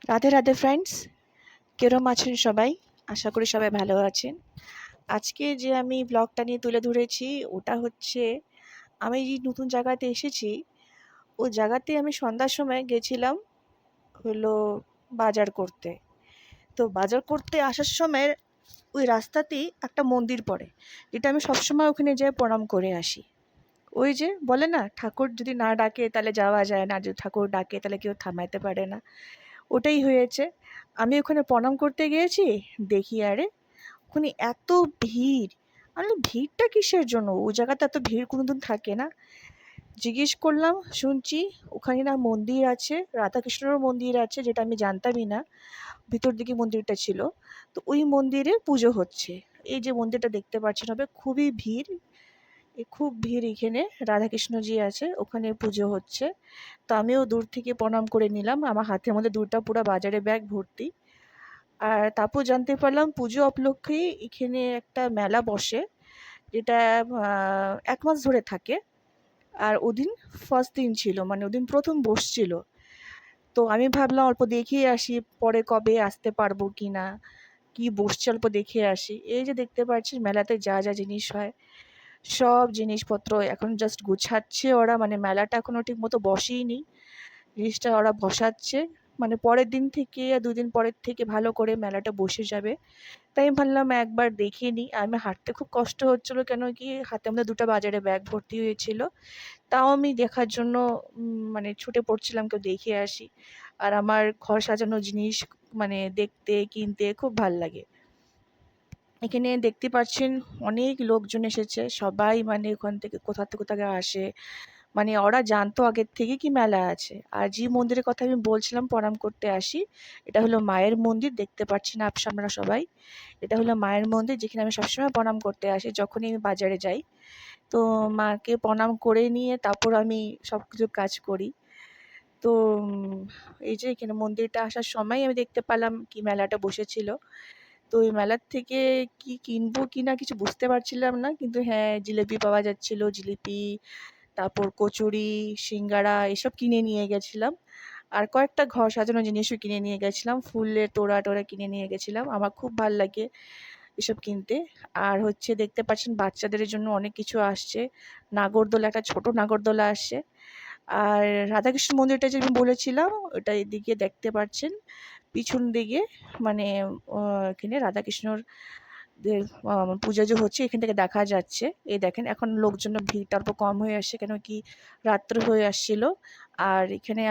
Radhe Radhe friends, কেরম আছেন সবাই? আশা করি সবাই ভালো আছেন। আজকে যে আমি ব্লগটা নিয়ে তুলে ধরেছি ওটা হচ্ছে আমি যে নতুন জায়গাতে এসেছি ওই জায়গাতে আমি সন্ধ্যার সময় গেছিলাম হলো বাজার করতে। তো বাজার করতে আসার সময় ওই রাস্তাতেই একটা মন্দির পড়ে, যেটা আমি সবসময় ওখানে যেয়ে প্রণাম করে আসি। ওই যে বলে না, ঠাকুর যদি না ডাকে তাহলে যাওয়া যায় না, যদি ঠাকুর ডাকে তাহলে কেউ থামাইতে পারে না। ওটাই হয়েছে। আমি ওখানে প্রণাম করতে গিয়েছি, দেখি আরে ওখানে এত ভিড়। আমি বললাম, ভিড়টা কিসের জন্য? ওই জায়গাতে এত ভিড় কোনোদিন থাকে না। জিজ্ঞেস করলাম, শুনছি ওখানে না মন্দির আছে, রাধাকৃষ্ণেরও মন্দির আছে, যেটা আমি জানতামই না। ভিতর দিকে মন্দিরটা ছিল। তো ওই মন্দিরে পুজো হচ্ছে। এই যে মন্দিরটা দেখতে পাচ্ছেন, হবে খুবই ভিড়। খুব ভিড় এখানে। রাধাকৃষ্ণজি আছে, ওখানে পুজো হচ্ছে। তো আমিও দূর থেকে প্রণাম করে নিলাম। আমার হাতের মধ্যে দুটো পুরা বাজারে ব্যাগ ভর্তি। আর তারপর জানতে পারলাম পুজো উপলক্ষেই এখানে একটা মেলা বসে, যেটা ১ মাস ধরে থাকে। আর ওদিন ফার্স্ট দিন ছিল, মানে ওদিন প্রথম বসছিল। তো আমি ভাবলাম অল্প দেখিয়ে আসি, পরে কবে আসতে পারবো কিনা, কি বসছে অল্প দেখে আসি। এই যে দেখতে পাচ্ছি মেলাতে যা যা জিনিস হয়, সব জিনিসপত্র এখন জাস্ট গুছাচ্ছে ওরা, মানে মেলাটা এখনো ঠিক মতো বসেইনি। জিনিসটা ওরা বসাচ্ছে, মানে পরের দিন থেকে ২ দিন পরের থেকে ভালো করে মেলাটা বসে যাবে। তাই আমি ভাবলাম একবার দেখে নিই। আমি হাঁটতে খুব কষ্ট হচ্ছিল, কেন কি হাতে আমাদের দুটো বাজারে ব্যাগ ভর্তি হয়েছিল। তাও আমি দেখার জন্য মানে ছুটে পড়ছিলাম কেউ দেখে আসি। আর আমার ঘর সাজানোর জিনিস মানে দেখতে কিনতে খুব ভাল লাগে। এখানে দেখতে পাচ্ছেন অনেক লোকজন এসেছে, সবাই মানে ওখান থেকে কোথা থেকে কোথা থেকে আসে। মানে ওরা জানতো আগের থেকে কি মেলা আছে। আর যে মন্দিরের কথা আমি বলছিলাম প্রণাম করতে আসি, এটা হলো মায়ের মন্দির, দেখতে পাচ্ছেন আপনারা সবাই। এটা হলো মায়ের মন্দির, যেখানে আমি সবসময় প্রণাম করতে আসি যখনই আমি বাজারে যাই। তো মাকে প্রণাম করে নিয়ে তারপর আমি সব কিছু কাজ করি। তো এই যে এখানে মন্দিরটা আসার সময় আমি দেখতে পেলাম কি মেলাটা বসেছিল। তো ওই মেলার থেকে কি কিনবো কিনা কিছু বুঝতে পারছিলাম না, কিন্তু হ্যাঁ জিলিপি পাওয়া যাচ্ছিল, জিলিপি, তারপর কচুরি, সিঙ্গারা এসব কিনে নিয়ে গেছিলাম। আর কয়েকটা ঘর সাজানোর জিনিসও কিনে নিয়ে গেছিলাম, ফুলের তোড়া কিনে নিয়ে গেছিলাম। আমার খুব ভাল লাগে এসব কিনতে। আর হচ্ছে দেখতে পাচ্ছেন বাচ্চাদের জন্য অনেক কিছু আসছে। নাগরদোলা, একটা ছোট নাগরদোলা আসছে। আর রাধাকৃষ্ণ মন্দিরটা যে আমি বলেছিলাম, ওটা এদিকে দেখতে পাচ্ছেন পিছন দিকে, মানে এখানে রাধাকৃষ্ণর দের পূজা যে হচ্ছে এখান থেকে দেখা যাচ্ছে। এই দেখেন এখন লোকজনের ভিড়টা অল্প কম হয়ে আসছে, কেন কি রাত্র হয়ে আসছিল। আর এখানে